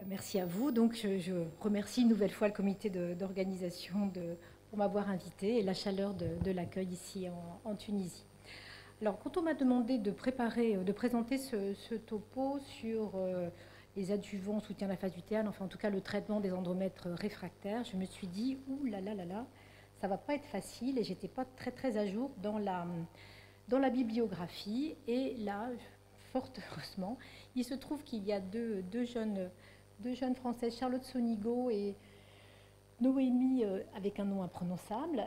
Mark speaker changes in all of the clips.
Speaker 1: Merci à vous. Donc, je remercie une nouvelle fois le comité d'organisation pour m'avoir invité et la chaleur de l'accueil ici en Tunisie. Alors, quand on m'a demandé de présenter ce topo sur les adjuvants soutien à la phase lutéale, enfin en tout cas le traitement des endomètres réfractaires, je me suis dit, ouh là là là là, ça va pas être facile et j'étais pas très très à jour dans la bibliographie. Et là, fort heureusement, il se trouve qu'il y a deux jeunes Françaises, Charlotte Sonigo et Noémie, avec un nom imprononçable,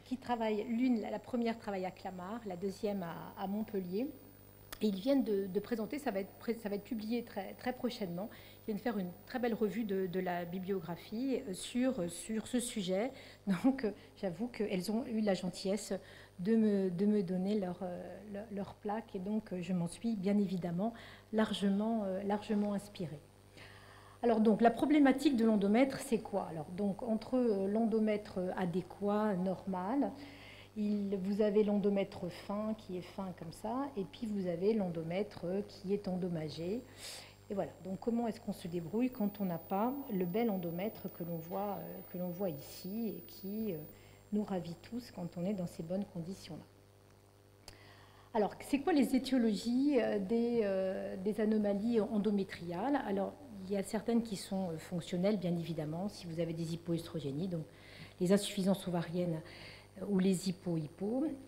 Speaker 1: qui travaillent, la première travaille à Clamart, la deuxième à Montpellier. Et ils viennent de présenter, ça va être publié très, très prochainement, ils viennent faire une très belle revue de la bibliographie sur ce sujet. Donc j'avoue qu'elles ont eu la gentillesse de me donner leur plaque, et donc je m'en suis bien évidemment largement inspirée. Alors donc la problématique de l'endomètre, c'est quoi? Alors donc entre l'endomètre adéquat, normal, vous avez l'endomètre fin qui est fin comme ça, et puis vous avez l'endomètre qui est endommagé. Et voilà, donc comment est-ce qu'on se débrouille quand on n'a pas le bel endomètre que l'on voit ici et qui nous ravit tous quand on est dans ces bonnes conditions-là. Alors, c'est quoi les étiologies des anomalies endométriales? Alors, il y a certaines qui sont fonctionnelles, bien évidemment, si vous avez des hypoestrogénies, donc les insuffisances ovariennes ou les hypo.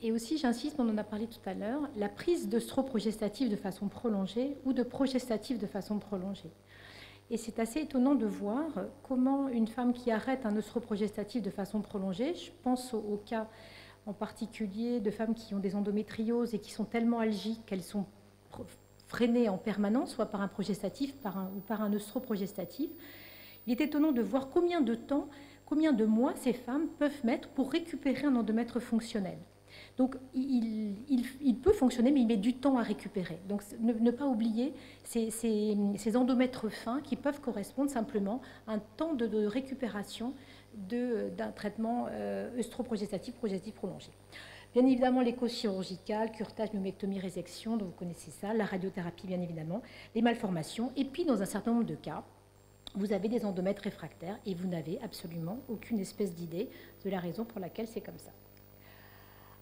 Speaker 1: Et aussi, j'insiste, on en a parlé tout à l'heure, la prise d'œstroprogestatif de façon prolongée ou de progestatif de façon prolongée. Et c'est assez étonnant de voir comment une femme qui arrête un œstroprogestatif de façon prolongée, je pense au cas en particulier de femmes qui ont des endométrioses et qui sont tellement algiques qu'elles sont freinées en permanence, soit par un progestatif ou par un œstroprogestatif. Il est étonnant de voir combien de mois ces femmes peuvent mettre pour récupérer un endomètre fonctionnel. Donc il peut fonctionner, mais il met du temps à récupérer. Donc ne pas oublier ces endomètres fins qui peuvent correspondre simplement à un temps de récupération d'un traitement œstroprogestatif prolongé. Bien évidemment, l'écho chirurgicale, curetage, myomectomie, résection, donc vous connaissez ça, la radiothérapie bien évidemment, les malformations, et puis dans un certain nombre de cas, vous avez des endomètres réfractaires et vous n'avez absolument aucune espèce d'idée de la raison pour laquelle c'est comme ça.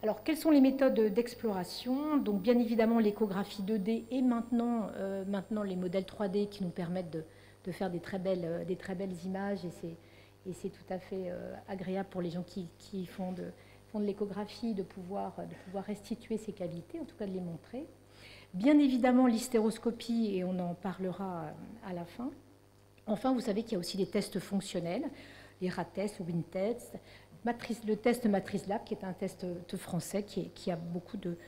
Speaker 1: Alors, quelles sont les méthodes d'exploration? Donc, bien évidemment, l'échographie 2D et maintenant les modèles 3D qui nous permettent de faire des très belles images, et c'est tout à fait agréable pour les gens qui font de l'échographie de pouvoir restituer ces cavités, en tout cas de les montrer. Bien évidemment, l'hystéroscopie, et on en parlera à la fin. Enfin, vous savez qu'il y a aussi des tests fonctionnels, les RATES ou WINTEST, le test MatriceLab, qui est un test français qui a beaucoup de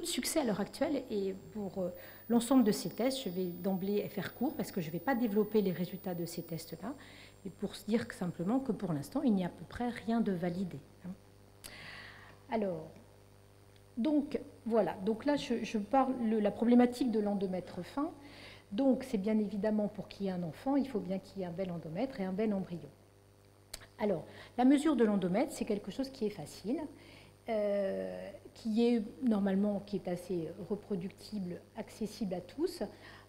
Speaker 1: succès à l'heure actuelle. Et pour l'ensemble de ces tests, je vais d'emblée faire court parce que je ne vais pas développer les résultats de ces tests-là, et pour se dire simplement que pour l'instant, il n'y a à peu près rien de validé. Alors, donc voilà, donc là je parle de la problématique de l'endomètre fin. Donc c'est bien évidemment pour qu'il y ait un enfant, il faut bien qu'il y ait un bel endomètre et un bel embryon. Alors, la mesure de l'endomètre, c'est quelque chose qui est facile, qui est assez reproductible, accessible à tous.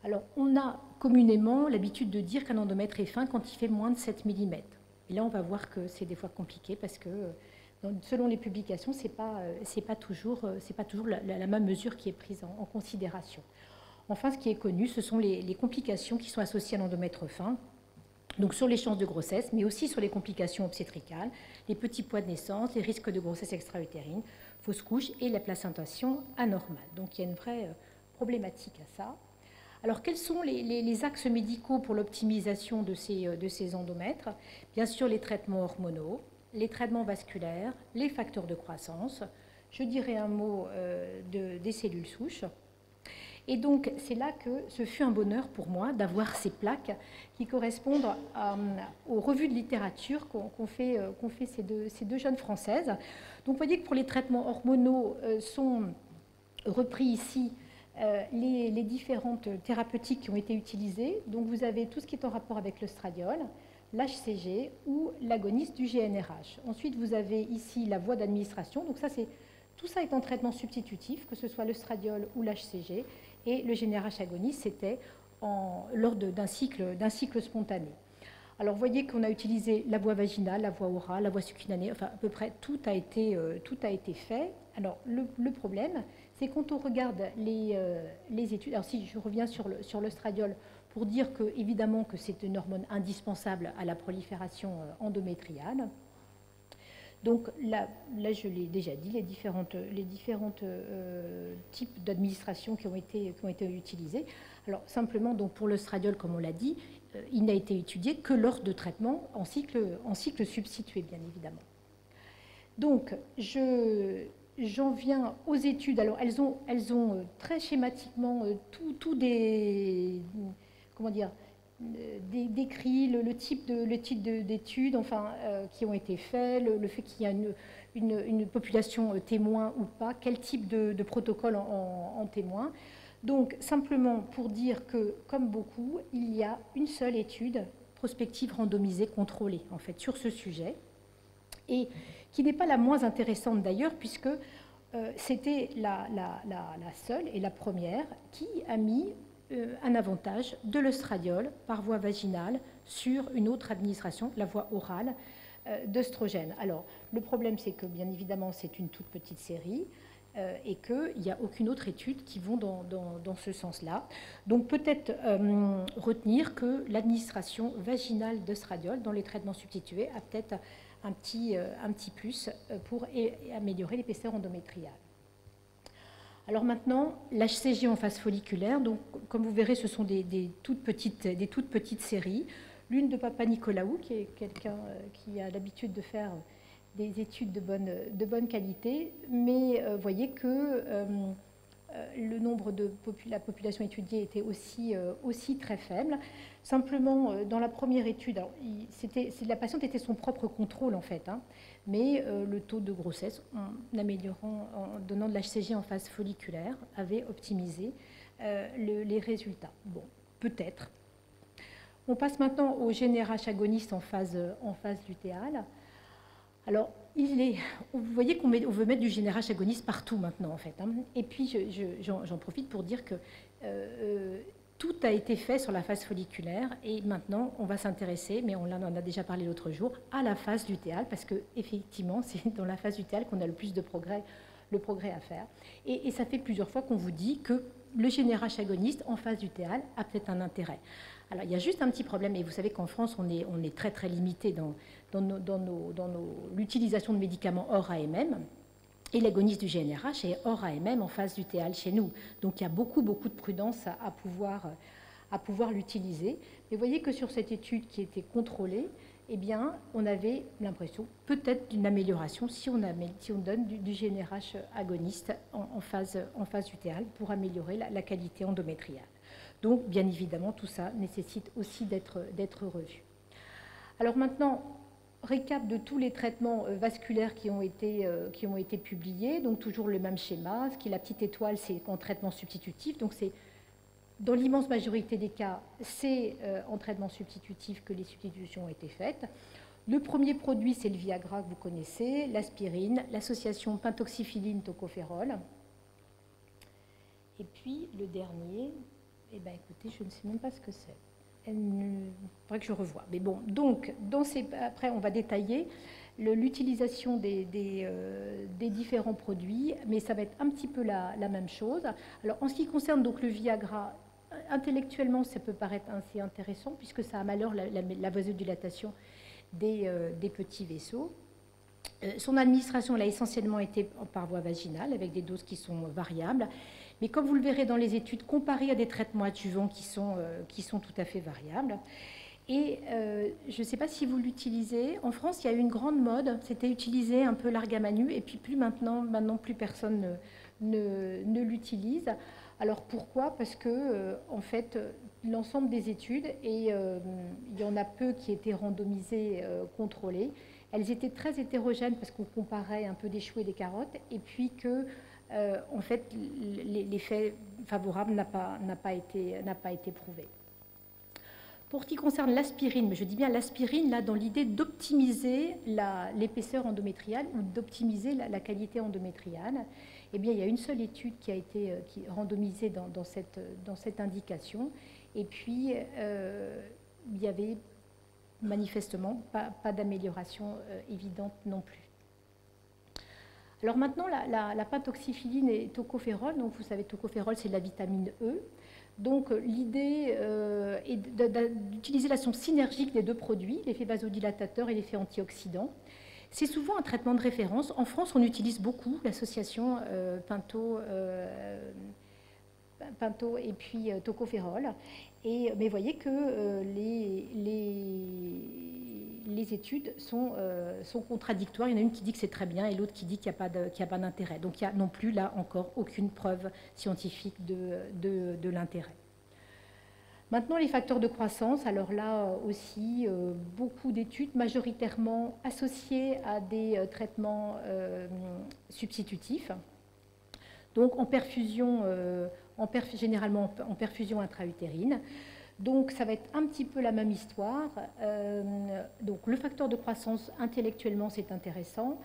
Speaker 1: Alors, on a communément l'habitude de dire qu'un endomètre est fin quand il fait moins de 7 mm. Et là, on va voir que c'est des fois compliqué parce que selon les publications, ce n'est pas toujours la même mesure qui est prise en considération. Enfin, ce qui est connu, ce sont les complications qui sont associées à l'endomètre fin, donc sur les chances de grossesse, mais aussi sur les complications obstétricales, les petits poids de naissance, les risques de grossesse extra-utérine, fausse couche et la placentation anormale. Donc il y a une vraie problématique à ça. Alors quels sont les axes médicaux pour l'optimisation de ces endomètres? Bien sûr, les traitements hormonaux, les traitements vasculaires, les facteurs de croissance. Je dirais un mot des cellules souches. Et donc, c'est là que ce fut un bonheur pour moi d'avoir ces plaques qui correspondent aux revues de littérature qu'ont fait ces deux jeunes Françaises. Donc, vous voyez que pour les traitements hormonaux sont repris ici les différentes thérapeutiques qui ont été utilisées. Donc, vous avez tout ce qui est en rapport avec l'œstradiol, l'HCG ou l'agoniste du GnRH. Ensuite, vous avez ici la voie d'administration. Donc, tout ça est en traitement substitutif, que ce soit l'œstradiol ou l'HCG. Et le GnRH agoniste, c'était lors d'un cycle spontané. Alors, vous voyez qu'on a utilisé la voie vaginale, la voie orale, la voie subcutanée, enfin, à peu près tout a été fait. Alors, le problème, c'est quand on regarde les études, alors si je reviens sur l'œstradiol, pour dire que, évidemment, que c'est une hormone indispensable à la prolifération endométriale. Donc là, je l'ai déjà dit, les différentes types d'administration qui ont été utilisés. Alors simplement, donc pour l'œstradiol, comme on l'a dit, il n'a été étudié que lors de traitements en cycle substitué, bien évidemment. Donc j'en viens aux études. Alors elles ont très schématiquement tout des, comment dire, décrit le type d'études enfin, qui ont été faites, le fait qu'il y a une population témoin ou pas, quel type de protocole en témoin. Donc simplement pour dire que, comme beaucoup, il y a une seule étude prospective randomisée contrôlée en fait, sur ce sujet, et qui n'est pas la moins intéressante d'ailleurs, puisque c'était la seule et la première qui a mis un avantage de l'œstradiol par voie vaginale sur une autre administration, la voie orale d'œstrogène. Alors, le problème, c'est que, bien évidemment, c'est une toute petite série et qu'il n'y a aucune autre étude qui vont dans ce sens-là. Donc, peut-être retenir que l'administration vaginale d'œstradiol dans les traitements substitués a peut-être un petit plus pour améliorer l'épaisseur endométriale. Alors maintenant, l'HCG en phase folliculaire, donc comme vous verrez, ce sont des toutes petites séries. L'une de Papa Nicolaou, qui est quelqu'un qui a l'habitude de faire des études de bonne qualité, mais vous voyez que le nombre la population étudiée était aussi très faible. Simplement, dans la première étude, la patiente était son propre contrôle en fait, hein, mais le taux de grossesse, en améliorant, en donnant de l'HCG en phase folliculaire, avait optimisé les résultats. Bon, peut-être. On passe maintenant au GnRH agoniste en phase lutéale. Alors, vous voyez qu'on veut mettre du GnRH agoniste partout maintenant, en fait. Hein. Et puis, j'en profite pour dire que tout a été fait sur la phase folliculaire et maintenant, on va s'intéresser, mais on en a déjà parlé l'autre jour, à la phase lutéale, parce qu'effectivement, c'est dans la phase lutéale qu'on a le plus de progrès à faire. Et ça fait plusieurs fois qu'on vous dit que le GnRH agoniste en phase lutéale a peut-être un intérêt. Alors, il y a juste un petit problème, et vous savez qu'en France, on est très, très limité dans l'utilisation de médicaments hors AMM, et l'agoniste du GnRH est hors AMM en phase lutéale chez nous. Donc, il y a beaucoup de prudence à pouvoir l'utiliser. Mais vous voyez que sur cette étude qui était contrôlée, eh bien, on avait l'impression peut-être d'une amélioration si on donne du GnRH agoniste en phase lutéale pour améliorer la qualité endométriale. Donc, bien évidemment, tout ça nécessite aussi d'être revu. Alors maintenant, récap de tous les traitements vasculaires qui ont été publiés. Donc, toujours le même schéma. Ce qui est la petite étoile, c'est en traitement substitutif. Donc, c'est dans l'immense majorité des cas, c'est en traitement substitutif que les substitutions ont été faites. Le premier produit, c'est le Viagra que vous connaissez, l'aspirine, l'association pentoxyphéline-tocopherol. Et puis, le dernier... Eh bien, écoutez, je ne sais même pas ce que c'est. Il faudrait que je revoie. Mais bon, donc, après, on va détailler l'utilisation des différents produits, mais ça va être un petit peu la même chose. Alors, en ce qui concerne donc, le Viagra, intellectuellement, ça peut paraître assez intéressant, puisque ça améliore la vasodilatation des petits vaisseaux. Son administration, elle a essentiellement été par voie vaginale, avec des doses qui sont variables. Mais comme vous le verrez dans les études, comparées à des traitements adjuvants qui sont tout à fait variables. Et je ne sais pas si vous l'utilisez. En France, il y a eu une grande mode. C'était utiliser un peu l'argamanu. Et puis plus maintenant plus personne ne l'utilise. Alors pourquoi? Parce que, en fait, l'ensemble des études, et il y en a peu qui étaient randomisées, contrôlées, elles étaient très hétérogènes parce qu'on comparait un peu des choux et des carottes. Et puis que... en fait, l'effet favorable n'a pas été prouvé. Pour ce qui concerne l'aspirine, mais je dis bien l'aspirine, là, dans l'idée d'optimiser l'épaisseur endométriale ou d'optimiser la qualité endométriale, eh bien, il y a une seule étude qui a été randomisée dans cette indication, Et puis, il y avait manifestement pas d'amélioration évidente non plus. Alors maintenant, la pentoxyphiline et tocopherol, donc vous savez, tocopherol, c'est de la vitamine E. Donc l'idée est d'utiliser l'action synergique des deux produits, l'effet vasodilatateur et l'effet antioxydant. C'est souvent un traitement de référence. En France, on utilise beaucoup l'association Pinto et puis tocopherol. Mais vous voyez que les études sont contradictoires. Il y en a une qui dit que c'est très bien et l'autre qui dit qu'il n'y a pas d'intérêt. Donc il n'y a non plus là encore aucune preuve scientifique de l'intérêt. Maintenant, les facteurs de croissance, alors là aussi, beaucoup d'études majoritairement associées à des traitements substitutifs. Donc en perfusion, généralement en perfusion intra-utérine. Donc ça va être un petit peu la même histoire. Donc le facteur de croissance, intellectuellement, c'est intéressant,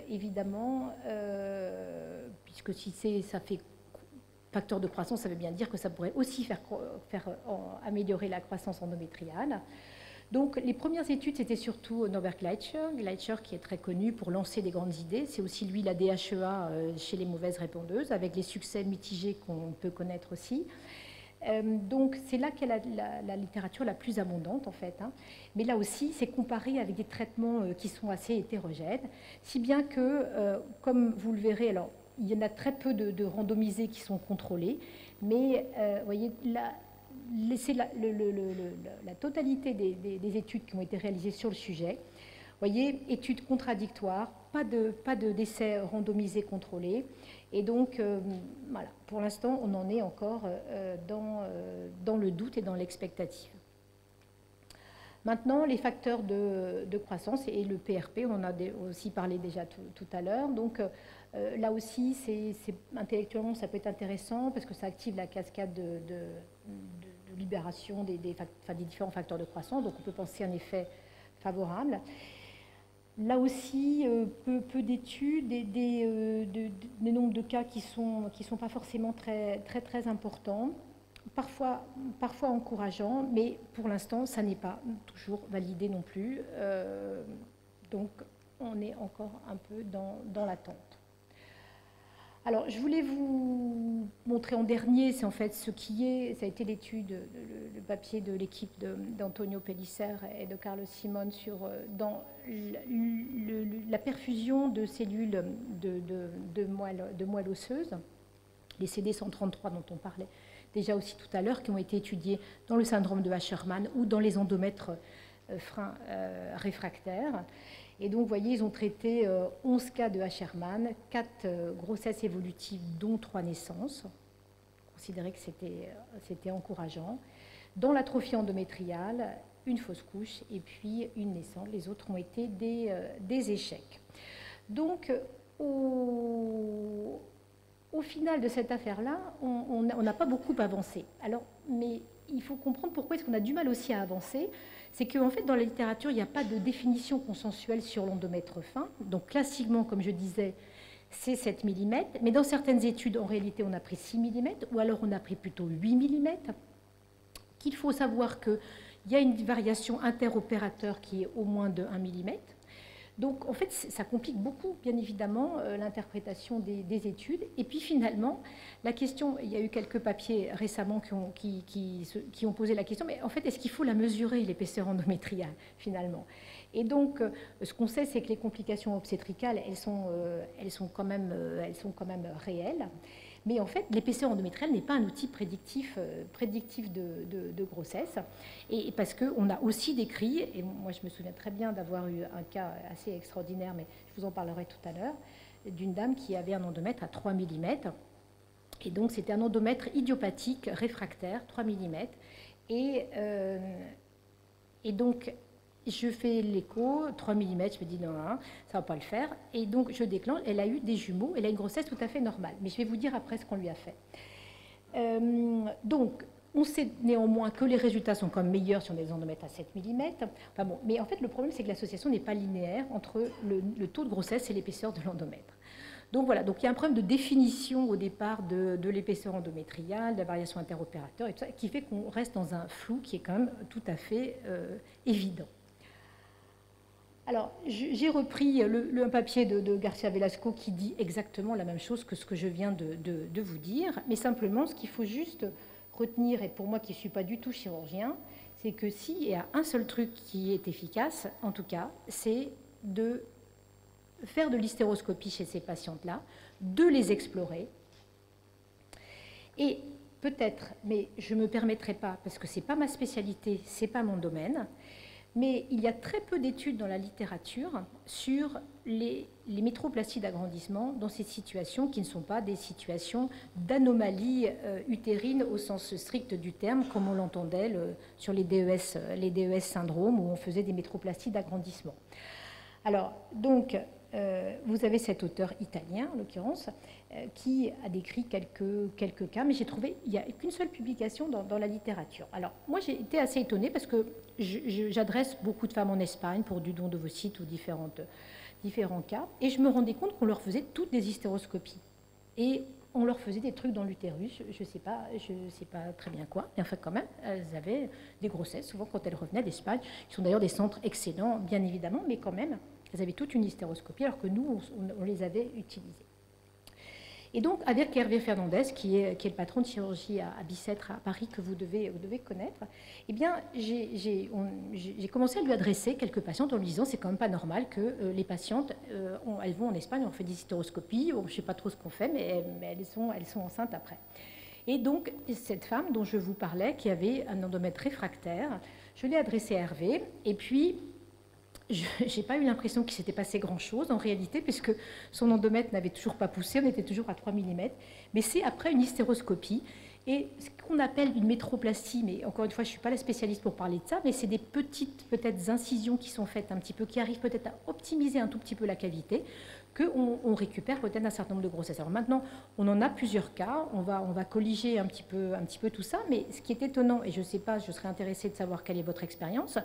Speaker 1: évidemment, puisque si ça fait facteur de croissance, ça veut bien dire que ça pourrait aussi faire améliorer la croissance endométriale. Donc les premières études, c'était surtout Norbert Gleicher qui est très connu pour lancer des grandes idées. C'est aussi lui la DHEA chez les mauvaises répondeuses, avec les succès mitigés qu'on peut connaître aussi. Donc c'est là qu'est la littérature la plus abondante en fait. Hein. Mais là aussi, c'est comparé avec des traitements qui sont assez hétérogènes, si bien que, comme vous le verrez, alors il y en a très peu de randomisés qui sont contrôlés, mais vous voyez, c'est la totalité des études qui ont été réalisées sur le sujet. Vous voyez, études contradictoires, pas d'essais randomisés contrôlés. Et donc, voilà, pour l'instant, on en est encore dans le doute et dans l'expectative. Maintenant, les facteurs de croissance et le PRP, on en a aussi parlé déjà tout à l'heure. Donc, là aussi, intellectuellement, ça peut être intéressant parce que ça active la cascade de libération des différents facteurs de croissance. Donc, on peut penser à un effet favorable. Là aussi, peu d'études, des nombres de cas qui sont pas forcément très importants, parfois encourageants, mais pour l'instant, ça n'est pas toujours validé non plus. Donc, on est encore un peu dans l'attente. Alors, je voulais vous montrer en dernier, c'est en fait ça a été l'étude, le papier de l'équipe d'Antonio Pellicer et de Carlos Simon dans la perfusion de cellules de moelle osseuse, les CD133 dont on parlait déjà aussi tout à l'heure, qui ont été étudiés dans le syndrome de Asherman ou dans les endomètres freins réfractaires. Et donc, vous voyez, ils ont traité 11 cas de Asherman, 4 grossesses évolutives, dont 3 naissances. On considérait que c'était encourageant. Dans l'atrophie endométriale, une fausse couche et puis une naissance. Les autres ont été des échecs. Donc, au final de cette affaire-là, on n'a pas beaucoup avancé. Alors, mais il faut comprendre pourquoi est-ce qu'on a du mal aussi à avancer. C'est qu'en fait, dans la littérature, il n'y a pas de définition consensuelle sur l'endomètre fin. Donc, classiquement, comme je disais, c'est 7 mm. Mais dans certaines études, en réalité, on a pris 6 mm, ou alors on a pris plutôt 8 mm. Qu'il faut savoir qu'il y a une variation interopérateur qui est au moins de 1 mm. Donc, en fait, ça complique beaucoup, bien évidemment, l'interprétation des études. Et puis, finalement, la question, il y a eu quelques papiers récemment qui ont posé la question, mais en fait, est-ce qu'il faut la mesurer, l'épaisseur endométriale, finalement? Et donc, ce qu'on sait, c'est que les complications obstétricales, elles sont quand même réelles. Mais en fait, l'épaisseur endométriale n'est pas un outil prédictif de grossesse. Et parce qu'on a aussi décrit, et moi je me souviens très bien d'avoir eu un cas assez extraordinaire, mais je vous en parlerai tout à l'heure, d'une dame qui avait un endomètre à 3 mm. Et donc c'était un endomètre idiopathique réfractaire, 3 mm. Et donc, je fais l'écho, 3 mm, je me dis non, ça ne va pas le faire. Et donc, je déclenche, elle a eu des jumeaux, elle a une grossesse tout à fait normale. Mais je vais vous dire après ce qu'on lui a fait. Donc, on sait néanmoins que les résultats sont quand même meilleurs sur des endomètres à 7 mm. Enfin bon, mais en fait, le problème, c'est que l'association n'est pas linéaire entre le taux de grossesse et l'épaisseur de l'endomètre. Donc voilà, donc il y a un problème de définition au départ de l'épaisseur endométriale, de la variation interopérateur et tout ça, qui fait qu'on reste dans un flou qui est quand même tout à fait évident. Alors, j'ai repris un papier de Garcia Velasco qui dit exactement la même chose que ce que je viens de vous dire, mais simplement, ce qu'il faut juste retenir, et pour moi qui ne suis pas du tout chirurgien, c'est que s'il y a un seul truc qui est efficace, en tout cas, c'est de faire de l'hystéroscopie chez ces patientes-là, de les explorer, et peut-être, mais je ne me permettrai pas, parce que ce n'est pas ma spécialité, ce n'est pas mon domaine, mais il y a très peu d'études dans la littérature sur les métroplasties d'agrandissement dans ces situations qui ne sont pas des situations d'anomalie utérine au sens strict du terme, comme on l'entendait sur les DES syndromes, où on faisait des métroplasties d'agrandissement. Alors, donc, vous avez cet auteur italien, en l'occurrence, qui a décrit quelques cas, mais j'ai trouvé, il n'y a qu'une seule publication dans la littérature. Alors, moi, j'ai été assez étonnée parce que j'adresse beaucoup de femmes en Espagne pour du don d'ovocytes ou différents cas, et je me rendais compte qu'on leur faisait toutes des hystéroscopies. Et on leur faisait des trucs dans l'utérus, je sais pas très bien quoi, mais enfin quand même, elles avaient des grossesses, souvent quand elles revenaient d'Espagne, qui sont d'ailleurs des centres excellents, bien évidemment, mais quand même, elles avaient toute une hystéroscopie, alors que nous, on les avait utilisées. Et donc, avec Hervé Fernandez, qui est le patron de chirurgie à Bicêtre, à Paris, que vous devez connaître, eh bien, j'ai commencé à lui adresser quelques patientes en lui disant c'est quand même pas normal que les patientes, elles vont en Espagne, on fait des hystéroscopies, je ne sais pas trop ce qu'on fait, mais elles sont enceintes après. Et donc, cette femme dont je vous parlais, qui avait un endomètre réfractaire, je l'ai adressée à Hervé, et puis je n'ai pas eu l'impression qu'il s'était passé grand-chose en réalité, puisque son endomètre n'avait toujours pas poussé, on était toujours à 3 mm, mais c'est après une hystéroscopie. Et ce qu'on appelle une métroplastie, mais encore une fois, je ne suis pas la spécialiste pour parler de ça, mais c'est des petites, peut-être, incisions qui sont faites un petit peu, qui arrivent peut-être à optimiser un tout petit peu la cavité, qu'on récupère peut-être un certain nombre de grossesses. Alors maintenant, on en a plusieurs cas, on va colliger un petit peu tout ça, mais ce qui est étonnant, et je ne sais pas, je serais intéressée de savoir quelle est votre expérience,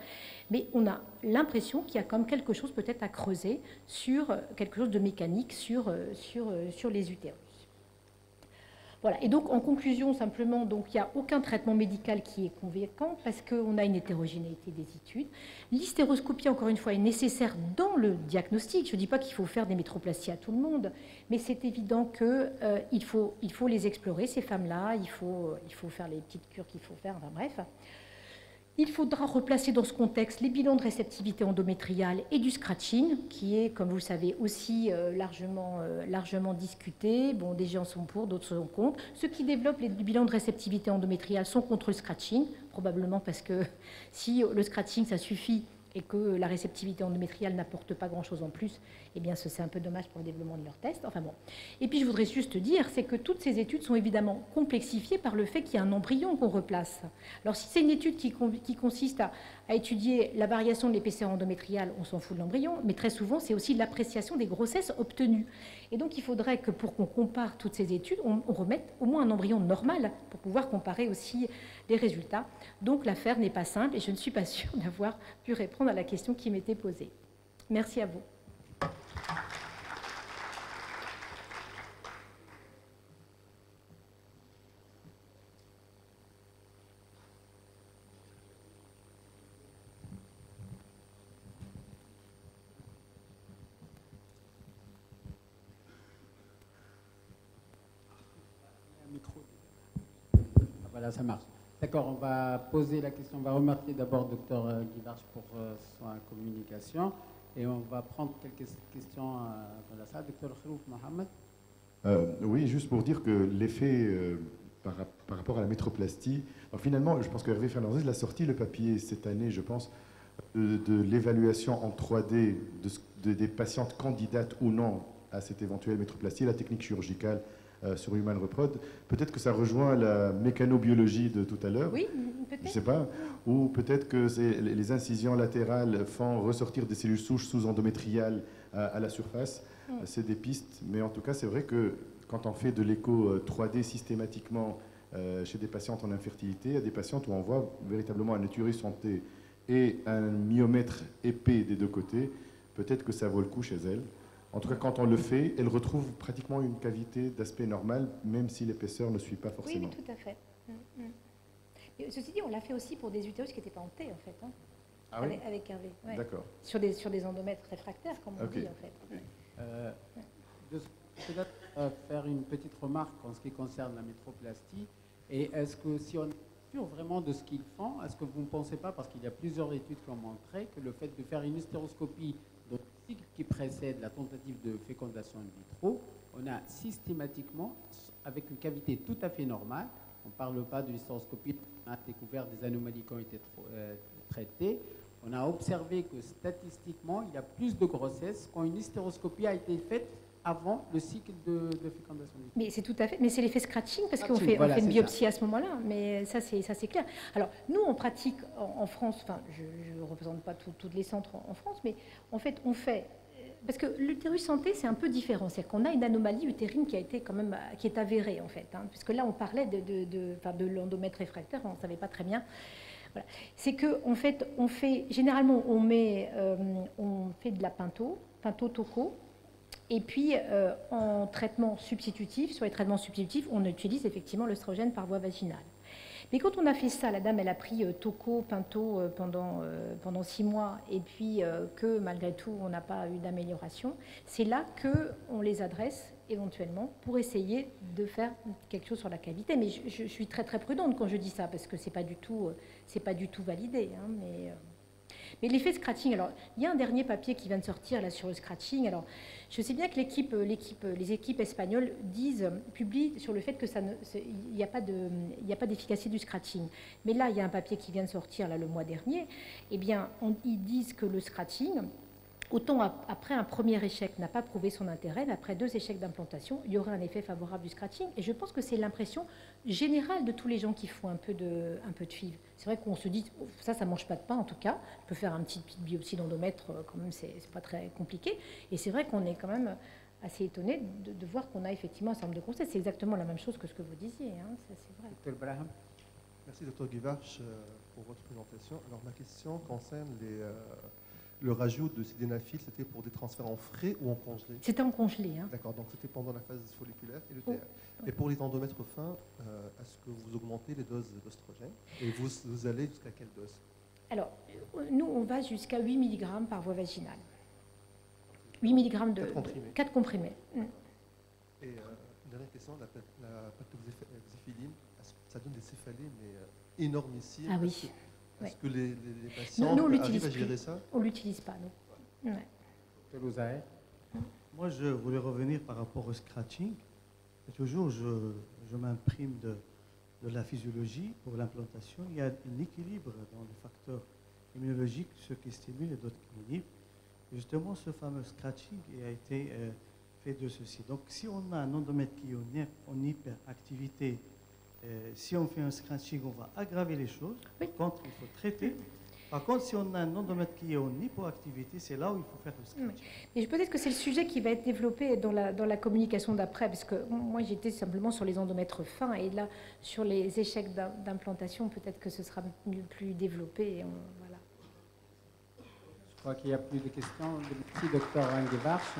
Speaker 1: mais on a l'impression qu'il y a comme quelque chose peut-être à creuser sur quelque chose de mécanique sur les utérus. Voilà. Et donc, en conclusion, simplement, donc, il n'y a aucun traitement médical qui est convaincant parce qu'on a une hétérogénéité des études. L'hystéroscopie, encore une fois, est nécessaire dans le diagnostic. Je ne dis pas qu'il faut faire des métroplasties à tout le monde, mais c'est évident qu'il faut les explorer, ces femmes-là. Il faut faire les petites cures qu'il faut faire, enfin bref. Il faudra replacer dans ce contexte les bilans de réceptivité endométriale et du scratching, qui est, comme vous le savez, aussi largement discuté. Bon, des gens sont pour, d'autres sont contre. Ceux qui développent les bilans de réceptivité endométriale sont contre le scratching, probablement parce que si le scratching, ça suffit et que la réceptivité endométriale n'apporte pas grand-chose en plus, eh bien, c'est un peu dommage pour le développement de leur test. Enfin bon. Et puis, je voudrais juste dire, c'est que toutes ces études sont évidemment complexifiées par le fait qu'il y a un embryon qu'on replace. Alors, si c'est une étude qui consiste à étudier la variation de l'épaisseur endométriale, on s'en fout de l'embryon, mais très souvent, c'est aussi l'appréciation des grossesses obtenues. Et donc, il faudrait que pour qu'on compare toutes ces études, on remette au moins un embryon normal pour pouvoir comparer aussi les résultats. Donc, l'affaire n'est pas simple et je ne suis pas sûre d'avoir pu répondre à la question qui m'était posée. Merci à vous.
Speaker 2: Voilà, ça marche. D'accord, on va poser la question. On va remercier d'abord Dr Guivarch pour sa communication. Et on va prendre quelques questions dans la salle. Dr Khirouf Mohamed.
Speaker 3: Oui, juste pour dire que l'effet par rapport à la métroplastie, alors finalement, je pense que Hervé Fernandez l'a sorti le papier cette année, je pense, de l'évaluation en 3D des patientes candidates ou non à cette éventuelle métroplastie, la technique chirurgicale sur Human Reprod. Peut-être que ça rejoint la mécanobiologie de tout à l'heure.
Speaker 1: Oui, peut-être.
Speaker 3: Je ne sais pas. Ou peut-être que les incisions latérales font ressortir des cellules souches sous-endométriales à la surface. C'est des pistes. Mais en tout cas, c'est vrai que quand on fait de l'écho 3D systématiquement chez des patientes en infertilité, il y a des patientes où on voit véritablement un utérus hanté et un myomètre épais des deux côtés. Peut-être que ça vaut le coup chez elles. En tout cas, quand on le fait, elle retrouve pratiquement une cavité d'aspect normal, même si l'épaisseur ne suit pas
Speaker 1: Oui,
Speaker 3: forcément.
Speaker 1: oui, tout à fait. Et ceci dit, on l'a fait aussi pour des utérus qui n'étaient pas en T, en fait, hein,
Speaker 3: Ah oui?
Speaker 1: avec Hervé. Ouais.
Speaker 3: D'accord.
Speaker 1: Sur des endomètres réfractaires, comme on
Speaker 3: Ok.
Speaker 1: dit, en fait.
Speaker 2: Peut-être faire une petite remarque en ce qui concerne la métroplastie. Et est-ce que si on est sûr vraiment de ce qu'ils font, est-ce que vous ne pensez pas, parce qu'il y a plusieurs études qui ont montré que le fait de faire une hystéroscopie dans le cycle qui précède la tentative de fécondation in vitro, on a systématiquement, avec une cavité tout à fait normale, on ne parle pas de l'hystéroscopie, on a découvert des anomalies qui ont été traitées, on a observé que statistiquement, il y a plus de grossesses quand une hystéroscopie a été faite avant le cycle de fécondation.
Speaker 1: Mais c'est tout à fait, mais c'est l'effet scratching parce qu'on
Speaker 2: Scratching,
Speaker 1: fait,
Speaker 2: voilà,
Speaker 1: on fait une
Speaker 2: c'est
Speaker 1: biopsie à ce moment-là, mais ça c'est clair. Alors nous on pratique en France, enfin je ne représente pas tous les centres en France, mais en fait on fait parce que l'utérus santé c'est un peu différent, c'est-à-dire qu'on a une anomalie utérine qui a été quand même qui est avérée en fait, hein, puisque là on parlait de l'endomètre réfractaire, on ne savait pas très bien. Voilà. C'est que en fait on fait généralement on fait de la pinto-toco. Et puis, en traitement substitutif, sur les traitements substitutifs, on utilise effectivement l'œstrogène par voie vaginale. Mais quand on a fait ça, la dame, elle a pris toco, pinto pendant 6 mois, et puis que malgré tout, on n'a pas eu d'amélioration, c'est là qu'on les adresse éventuellement pour essayer de faire quelque chose sur la cavité. Mais je suis très très prudente quand je dis ça, parce que c'est pas du tout validé. Hein, mais l'effet scratching, alors il y a un dernier papier qui vient de sortir là sur le scratching. Alors je sais bien que les équipes espagnoles publient sur le fait que il n'y a pas d'efficacité du scratching. Mais là il y a un papier qui vient de sortir là le mois dernier. Eh bien ils disent que le scratching, autant après un premier échec n'a pas prouvé son intérêt, mais après 2 échecs d'implantation, il y aurait un effet favorable du scratching. Et je pense que c'est l'impression générale de tous les gens qui font un peu de FIV. C'est vrai qu'on se dit, ça ne mange pas de pain en tout cas. On peut faire une petite biopsie d'endomètre, quand même, c'est pas très compliqué. Et c'est vrai qu'on est quand même assez étonné de voir qu'on a effectivement un certain nombre de grossesses. C'est exactement la même chose que ce que vous disiez, hein, ça c'est vrai.
Speaker 2: Dr. Braham.
Speaker 4: Merci Dr Guivarch pour votre présentation. Alors ma question concerne le rajout de sildenafil, c'était pour des transferts en frais ou en congelé?
Speaker 1: C'était en congelé. Hein.
Speaker 4: D'accord, donc c'était pendant la phase folliculaire et le
Speaker 1: Oh.
Speaker 4: TR. Et pour les endomètres fins, est-ce que vous augmentez les doses d'oestrogène? Et vous allez jusqu'à quelle dose?
Speaker 1: Alors, nous, on va jusqu'à 8 mg par voie vaginale. 8 mg de 4 comprimés.
Speaker 4: Et une dernière question, la paclitaxel, ça donne des céphalées, mais énormissimes.
Speaker 1: Ah oui.
Speaker 4: Est-ce que les patients arrivent à gérer ça?
Speaker 1: On ne l'utilise pas, non. Ouais.
Speaker 5: Moi, je voulais revenir par rapport au scratching. Et toujours, je m'imprime de la physiologie pour l'implantation. Il y a un équilibre dans les facteurs immunologiques, ceux qui stimulent et d'autres qui inhibent. Justement, ce fameux scratching a été fait de ceci. Donc, si on a un endomètre qui est en hyperactivité, si on fait un scratching, on va aggraver les choses.
Speaker 1: Oui.
Speaker 5: Par contre, il faut traiter. Par contre, si on a un endomètre qui est en hypoactivité, c'est là où il faut faire le scratching.
Speaker 1: Et peut-être que c'est le sujet qui va être développé dans la communication d'après, parce que moi j'étais simplement sur les endomètres fins, et là, sur les échecs d'implantation, peut-être que ce sera plus développé. Et voilà.
Speaker 2: Je crois qu'il n'y a plus de questions. Merci, Dr. Guivarch.